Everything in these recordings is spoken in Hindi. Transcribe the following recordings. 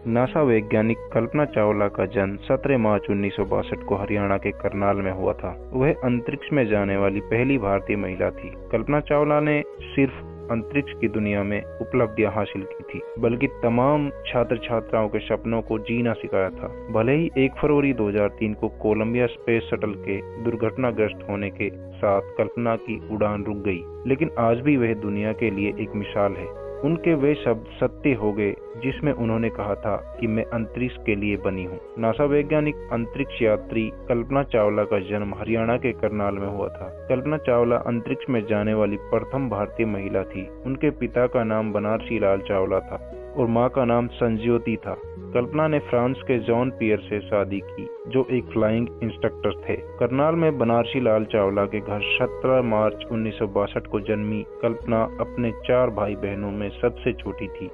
नासा वैज्ञानिक कल्पना चावला का जन्म 17 मार्च 1962 को हरियाणा के करनाल में हुआ था। वह अंतरिक्ष में जाने वाली पहली भारतीय महिला थी। कल्पना चावला ने सिर्फ अंतरिक्ष की दुनिया में उपलब्धियां हासिल की थी, बल्कि तमाम छात्र छात्राओं के सपनों को जीना सिखाया था। भले ही 1 फरवरी 2003 को कोलंबिया स्पेस शटल के दुर्घटनाग्रस्त होने के साथ कल्पना की उड़ान रुक गई, लेकिन आज भी वह दुनिया के लिए एक मिसाल है। उनके वे शब्द सत्य हो गए जिसमें उन्होंने कहा था कि मैं अंतरिक्ष के लिए बनी हूँ। नासा वैज्ञानिक अंतरिक्ष यात्री कल्पना चावला का जन्म हरियाणा के करनाल में हुआ था। कल्पना चावला अंतरिक्ष में जाने वाली प्रथम भारतीय महिला थी। उनके पिता का नाम बनारसी लाल चावला था और मां का नाम संज्योति था। कल्पना ने फ्रांस के जॉन पियर से शादी की, जो एक फ्लाइंग इंस्ट्रक्टर थे। करनाल में बनारसी लाल चावला के घर 17 मार्च 1962 को जन्मी कल्पना अपने 4 भाई बहनों में सबसे छोटी थी।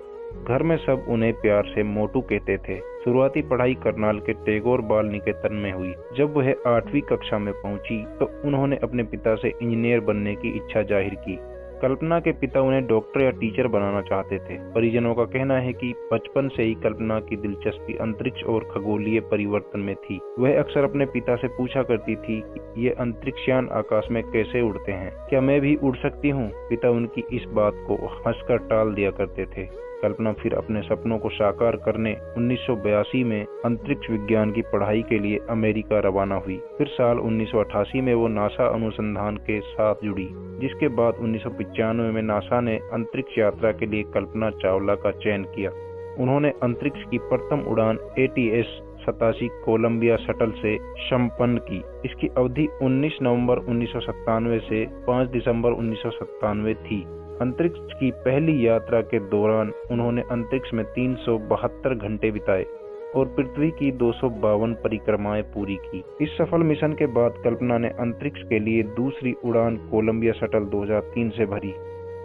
घर में सब उन्हें प्यार से मोटू कहते थे। शुरुआती पढ़ाई करनाल के टैगोर बाल निकेतन में हुई। जब वह 8वीं कक्षा में पहुंची तो उन्होंने अपने पिता से इंजीनियर बनने की इच्छा जाहिर की। कल्पना के पिता उन्हें डॉक्टर या टीचर बनाना चाहते थे। परिजनों का कहना है कि बचपन से ही कल्पना की दिलचस्पी अंतरिक्ष और खगोलीय परिवर्तन में थी। वह अक्सर अपने पिता से पूछा करती थी कि ये अंतरिक्षयान आकाश में कैसे उड़ते हैं, क्या मैं भी उड़ सकती हूँ? पिता उनकी इस बात को हंसकर टाल दिया करते थे। कल्पना फिर अपने सपनों को साकार करने 1982 में अंतरिक्ष विज्ञान की पढ़ाई के लिए अमेरिका रवाना हुई। फिर साल 1988 में वो नासा अनुसंधान के साथ जुड़ी, जिसके बाद 1995 में नासा ने अंतरिक्ष यात्रा के लिए कल्पना चावला का चयन किया। उन्होंने अंतरिक्ष की प्रथम उड़ान ATS-87 कोलंबिया शटल से संपन्न की। इसकी अवधि 19 नवंबर 1997 से 5 दिसंबर 1997 थी। अंतरिक्ष की पहली यात्रा के दौरान उन्होंने अंतरिक्ष में 372 घंटे बिताए और पृथ्वी की 252 परिक्रमाएं पूरी की। इस सफल मिशन के बाद कल्पना ने अंतरिक्ष के लिए दूसरी उड़ान कोलंबिया शटल 2003 से भरी।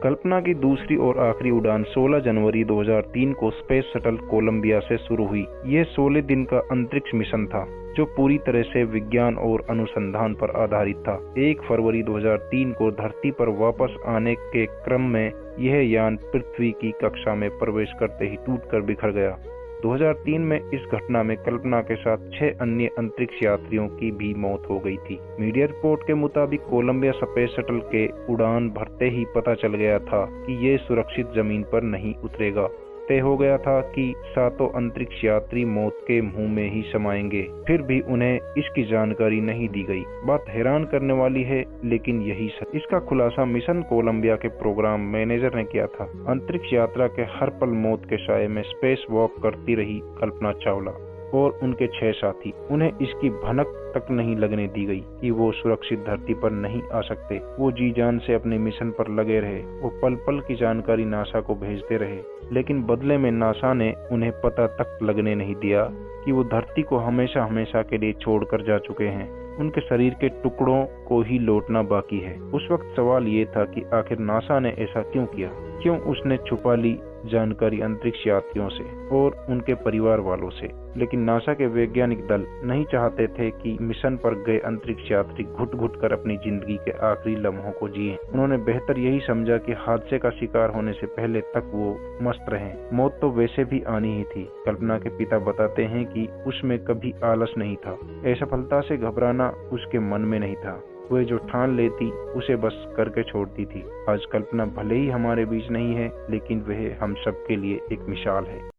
कल्पना की दूसरी और आखिरी उड़ान 16 जनवरी 2003 को स्पेस शटल कोलंबिया से शुरू हुई। यह 16 दिन का अंतरिक्ष मिशन था, जो पूरी तरह से विज्ञान और अनुसंधान पर आधारित था। 1 फरवरी 2003 को धरती पर वापस आने के क्रम में यह यान पृथ्वी की कक्षा में प्रवेश करते ही टूटकर बिखर गया। 2003 में इस घटना में कल्पना के साथ 6 अन्य अंतरिक्ष यात्रियों की भी मौत हो गई थी। मीडिया रिपोर्ट के मुताबिक कोलंबिया स्पेस शटल के उड़ान भरते ही पता चल गया था कि ये सुरक्षित जमीन पर नहीं उतरेगा। तय हो गया था कि 7 अंतरिक्ष यात्री मौत के मुंह में ही समाएंगे। फिर भी उन्हें इसकी जानकारी नहीं दी गई। बात हैरान करने वाली है, लेकिन यही सच। इसका खुलासा मिशन कोलंबिया के प्रोग्राम मैनेजर ने किया था। अंतरिक्ष यात्रा के हर पल मौत के साए में स्पेस वॉक करती रही कल्पना चावला और उनके 6 साथी। उन्हें इसकी भनक तक नहीं लगने दी गई कि वो सुरक्षित धरती पर नहीं आ सकते। वो जी जान से अपने मिशन पर लगे रहे। वो पल पल की जानकारी नासा को भेजते रहे, लेकिन बदले में नासा ने उन्हें पता तक लगने नहीं दिया कि वो धरती को हमेशा हमेशा के लिए छोड़कर जा चुके हैं। उनके शरीर के टुकड़ों को ही लौटना बाकी है। उस वक्त सवाल ये था कि आखिर नासा ने ऐसा क्यों किया? क्यों उसने छुपा ली जानकारी अंतरिक्ष यात्रियों से और उनके परिवार वालों से? लेकिन नासा के वैज्ञानिक दल नहीं चाहते थे कि मिशन पर गए अंतरिक्ष यात्री घुट-घुट कर अपनी जिंदगी के आखिरी लम्हों को जिए। उन्होंने बेहतर यही समझा कि हादसे का शिकार होने से पहले तक वो मस्त रहें। मौत तो वैसे भी आनी ही थी। कल्पना के पिता बताते हैं कि उसमें कभी आलस नहीं था। असफलता से घबराना उसके मन में नहीं था। वह जो ठान लेती उसे बस करके छोड़ती थी। आज कल्पना भले ही हमारे बीच नहीं है, लेकिन वह हम सब के लिए एक मिसाल है।